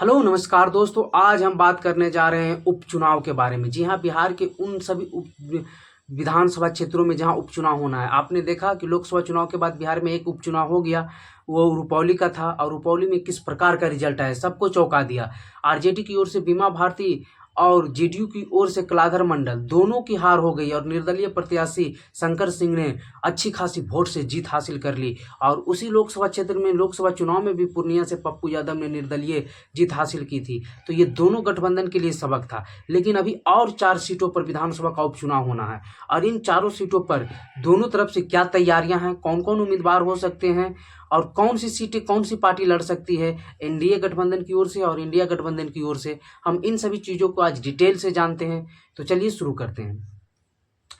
Hello नमस्कार दोस्तों, आज हम बात करने जा रहे हैं उपचुनाव के बारे में। जी हाँ, बिहार के उन सभी विधानसभा क्षेत्रों में जहां उपचुनाव होना है। आपने देखा कि लोकसभा चुनाव के बाद बिहार में एक उपचुनाव हो गया, वो रुपौली का था और रुपौली में किस प्रकार का रिजल्ट आया, सबको चौंका दिया। आरजेडी की ओर से बीमा भारती और जेडीयू की ओर से कलाधर मंडल, दोनों की हार हो गई और निर्दलीय प्रत्याशी शंकर सिंह ने अच्छी खासी वोट से जीत हासिल कर ली। और उसी लोकसभा क्षेत्र में लोकसभा चुनाव में भी पूर्णिया से पप्पू यादव ने निर्दलीय जीत हासिल की थी। तो ये दोनों गठबंधन के लिए सबक था। लेकिन अभी और 4 सीटों पर विधानसभा का उपचुनाव होना है और इन चारों सीटों पर दोनों तरफ से क्या तैयारियां हैं, कौन कौन उम्मीदवार हो सकते हैं और कौन सी सीटें कौन सी पार्टी लड़ सकती है, एनडीए गठबंधन की ओर से और इंडिया गठबंधन की ओर से, हम इन सभी चीज़ों को आज डिटेल से जानते हैं। तो चलिए शुरू करते हैं।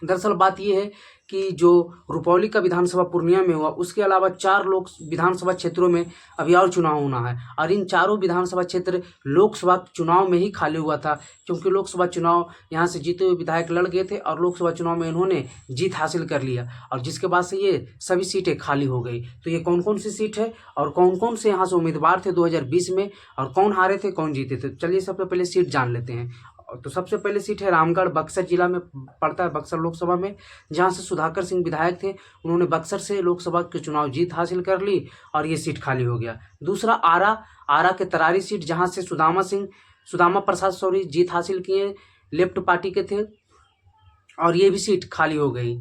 दरअसल बात यह है कि जो रुपौली का विधानसभा पूर्णिया में हुआ, उसके अलावा 4 लोक विधानसभा क्षेत्रों में अभी और चुनाव होना है और इन चारों विधानसभा क्षेत्र लोकसभा चुनाव में ही खाली हुआ था, क्योंकि लोकसभा चुनाव यहाँ से जीते हुए विधायक लड़ गए थे और लोकसभा चुनाव में इन्होंने जीत हासिल कर लिया और जिसके बाद से ये सभी सीटें खाली हो गई। तो ये कौन कौन सी सीट है और कौन कौन से यहाँ से उम्मीदवार थे 2020 में और कौन हारे थे कौन जीते थे, चलिए सबसे पहले सीट जान लेते हैं। तो सबसे पहले सीट है रामगढ़, बक्सर जिला में पड़ता है, बक्सर लोकसभा में, जहां से सुधाकर सिंह विधायक थे। उन्होंने बक्सर से लोकसभा के चुनाव जीत हासिल कर ली और ये सीट खाली हो गया। दूसरा आरा के तरारी सीट, जहां से सुदामा प्रसाद सॉरी जीत हासिल किए, लेफ्ट पार्टी के थे और ये भी सीट खाली हो गई।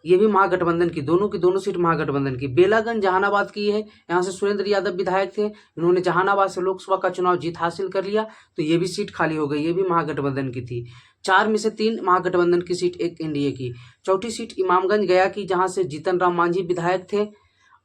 ये भी महागठबंधन की दोनों सीट महागठबंधन की। बेलागंज जहानाबाद की है, यहाँ से सुरेंद्र यादव विधायक थे, इन्होंने जहानाबाद से लोकसभा का चुनाव जीत हासिल कर लिया, तो ये भी सीट खाली हो गई, ये भी महागठबंधन की थी। 4 में से 3 महागठबंधन की सीट, 1 एनडीए की। चौथी सीट इमामगंज गया की, जहाँ से जीतन राम मांझी विधायक थे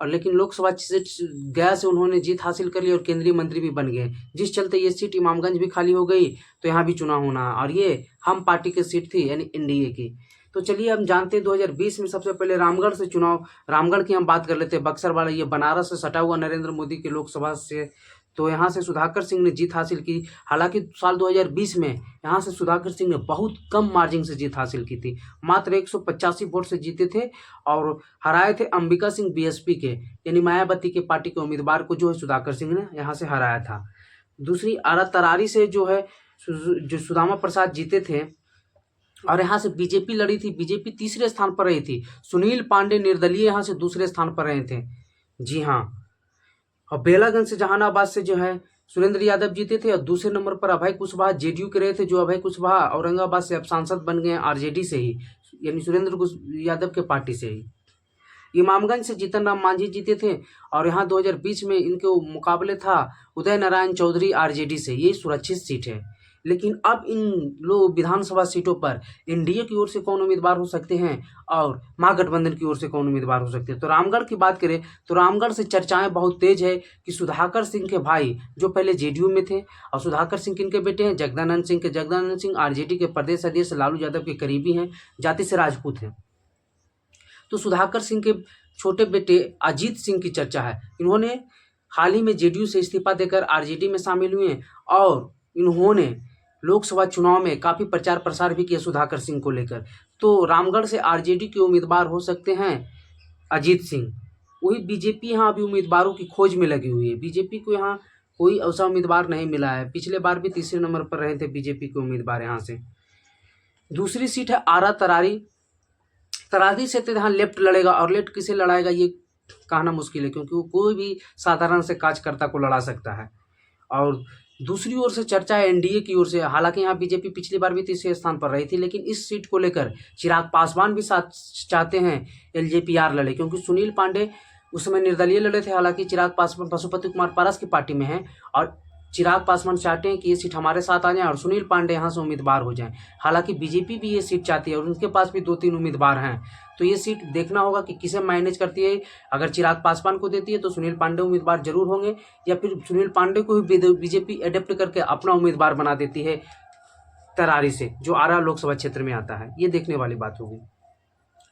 और लेकिन लोकसभा सीट गया से उन्होंने जीत हासिल कर ली और केंद्रीय मंत्री भी बन गए, जिस चलते ये सीट इमामगंज भी खाली हो गई। तो यहाँ भी चुनाव होना और ये हम पार्टी की सीट थी, यानी एनडीए की। तो चलिए हम जानते हैं 2020 में सबसे पहले रामगढ़ से चुनाव, रामगढ़ की हम बात कर लेते हैं। बक्सर वाला ये बनारस से सटा हुआ नरेंद्र मोदी की लोकसभा से, तो यहाँ से सुधाकर सिंह ने जीत हासिल की। हालांकि साल 2020 में यहाँ से सुधाकर सिंह ने बहुत कम मार्जिन से जीत हासिल की थी, मात्र 185 वोट से जीते थे और हराए थे अंबिका सिंह बीएसपी के, यानी मायावती के पार्टी के उम्मीदवार को जो है सुधाकर सिंह ने यहाँ से हराया था। दूसरी आरा तरारी से जो है जो सुदामा प्रसाद जीते थे और यहाँ से बीजेपी लड़ी थी, बीजेपी तीसरे स्थान पर रही थी। सुनील पांडे निर्दलीय यहाँ से दूसरे स्थान पर रहे थे। जी हाँ, और बेलागंज से जहानाबाद से जो है सुरेंद्र यादव जीते थे और दूसरे नंबर पर अभय कुशवाहा जेडीयू के रहे थे, जो अभय कुशवाहा औरंगाबाद से अब सांसद बन गए आरजेडी से ही, यानी सुरेंद्र यादव के पार्टी से ही। इमामगंज से जीतन राम मांझी जीते थे और यहाँ 2020 में इनके मुकाबले था उदय नारायण चौधरी आरजेडी से, ये सुरक्षित सीट है। लेकिन अब इन विधानसभा सीटों पर एनडीए की ओर से कौन उम्मीदवार हो सकते हैं और महागठबंधन की ओर से कौन उम्मीदवार हो सकते हैं। तो रामगढ़ की बात करें तो रामगढ़ से चर्चाएं बहुत तेज है कि सुधाकर सिंह के भाई जो पहले जेडीयू में थे, और सुधाकर सिंह किनके बेटे हैं, जगदानंद सिंह आरजेडी के प्रदेश अध्यक्ष लालू यादव के करीबी हैं, जाति से राजपूत हैं। तो सुधाकर सिंह के छोटे बेटे अजीत सिंह की चर्चा है, इन्होंने हाल ही में जेडीयू से इस्तीफा देकर आरजेडी में शामिल हुए और इन्होंने लोकसभा चुनाव में काफी प्रचार प्रसार भी किया सुधाकर सिंह को लेकर। तो रामगढ़ से आरजेडी के उम्मीदवार हो सकते हैं अजीत सिंह। वही बीजेपी यहाँ अभी उम्मीदवारों की खोज में लगी हुई है, बीजेपी को यहाँ कोई ऐसा उम्मीदवार नहीं मिला है, पिछले बार भी तीसरे नंबर पर रहे थे बीजेपी के उम्मीदवार यहाँ से। दूसरी सीट है आरा तरारी से, तो यहाँ लेफ्ट लड़ेगा और लेफ्ट किसे लड़ाएगा ये कहना मुश्किल है, क्योंकि वो कोई भी साधारण से कार्यकर्ता को लड़ा सकता है। और दूसरी ओर से चर्चा है एनडीए की ओर से, हालांकि यहाँ बीजेपी पिछली बार भी तीसरे स्थान पर रही थी, लेकिन इस सीट को लेकर चिराग पासवान भी साथ चाहते हैं एलजेपीआर लड़े, क्योंकि सुनील पांडे उस समय निर्दलीय लड़े थे। हालांकि चिराग पासवान पशुपति कुमार पारस की पार्टी में है और चिराग पासवान चाहते हैं कि ये सीट हमारे साथ आ जाए और सुनील पांडे यहाँ से उम्मीदवार हो जाएं। हालांकि बीजेपी भी ये सीट चाहती है और उनके पास भी 2-3 उम्मीदवार हैं, तो ये सीट देखना होगा कि किसे मैनेज करती है। अगर चिराग पासवान को देती है तो सुनील पांडे उम्मीदवार जरूर होंगे, या फिर सुनील पांडे को भी बीजेपी एडेप्ट करके अपना उम्मीदवार बना देती है तरारी से, जो आरा लोकसभा क्षेत्र में आता है। ये देखने वाली बात होगी।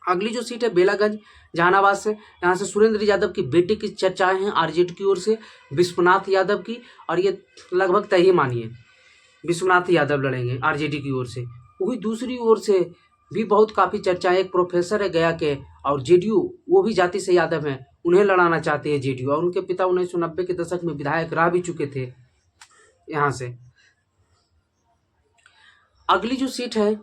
अगली जो सीट है बेलागंज जहानाबाद से, यहाँ से सुरेंद्र यादव के बेटे की चर्चाएं हैं आरजेडी की ओर से, विश्वनाथ यादव की, और ये लगभग तय ही मानिए विश्वनाथ यादव लड़ेंगे आरजेडी की ओर से। वही दूसरी ओर से भी बहुत काफ़ी चर्चाएं, एक प्रोफेसर है गया के और जेडीयू, वो भी जाति से यादव हैं, उन्हें लड़ाना चाहते हैं जेडीयू, और उनके पिता 1990 के दशक में विधायक रह भी चुके थे। यहाँ से। अगली जो सीट है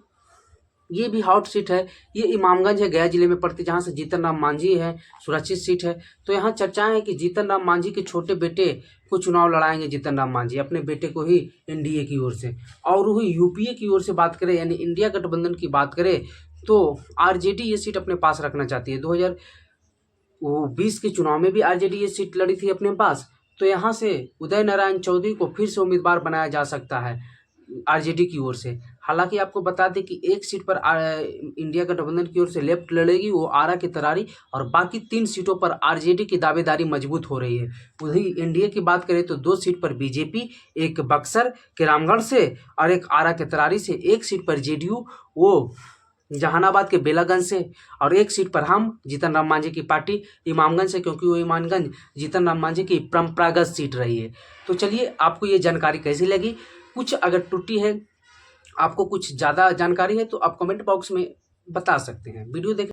ये भी हॉट सीट है, ये इमामगंज है, गया जिले में पड़ती है, जहाँ से जीतन राम मांझी है, सुरक्षित सीट है। तो यहाँ चर्चाएं है कि जीतन राम मांझी के छोटे बेटे को चुनाव लड़ाएंगे जीतन राम मांझी अपने बेटे को ही एनडीए की ओर से। और वही यूपीए की ओर से बात करें यानी इंडिया गठबंधन की बात करें तो आरजेडी ये सीट अपने पास रखना चाहती है। 2020 के चुनाव में भी आरजेडी ये सीट लड़ी थी अपने पास। तो यहाँ से उदय नारायण चौधरी को फिर से उम्मीदवार बनाया जा सकता है आरजेडी की ओर से। हालांकि आपको बता दें कि एक सीट पर इंडिया गठबंधन की ओर से लेफ्ट लड़ेगी, वो आरा की तरारी, और बाकी 3 सीटों पर आरजेडी की दावेदारी मजबूत हो रही है। वही एनडीए की बात करें तो 2 सीट पर बीजेपी, एक बक्सर के रामगढ़ से और एक आरा के तरारी से, एक सीट पर जेडीयू वो जहानाबाद के बेलागंज से, और एक सीट पर हम जीतन राम मांझी की पार्टी इमामगंज से, क्योंकि वो इमामगंज जीतन राम मांझी की परंपरागत सीट रही है। तो चलिए, आपको ये जानकारी कैसी लगी? कुछ अगर त्रुटि है, आपको कुछ ज़्यादा जानकारी है तो आप कमेंट बॉक्स में बता सकते हैं। वीडियो देख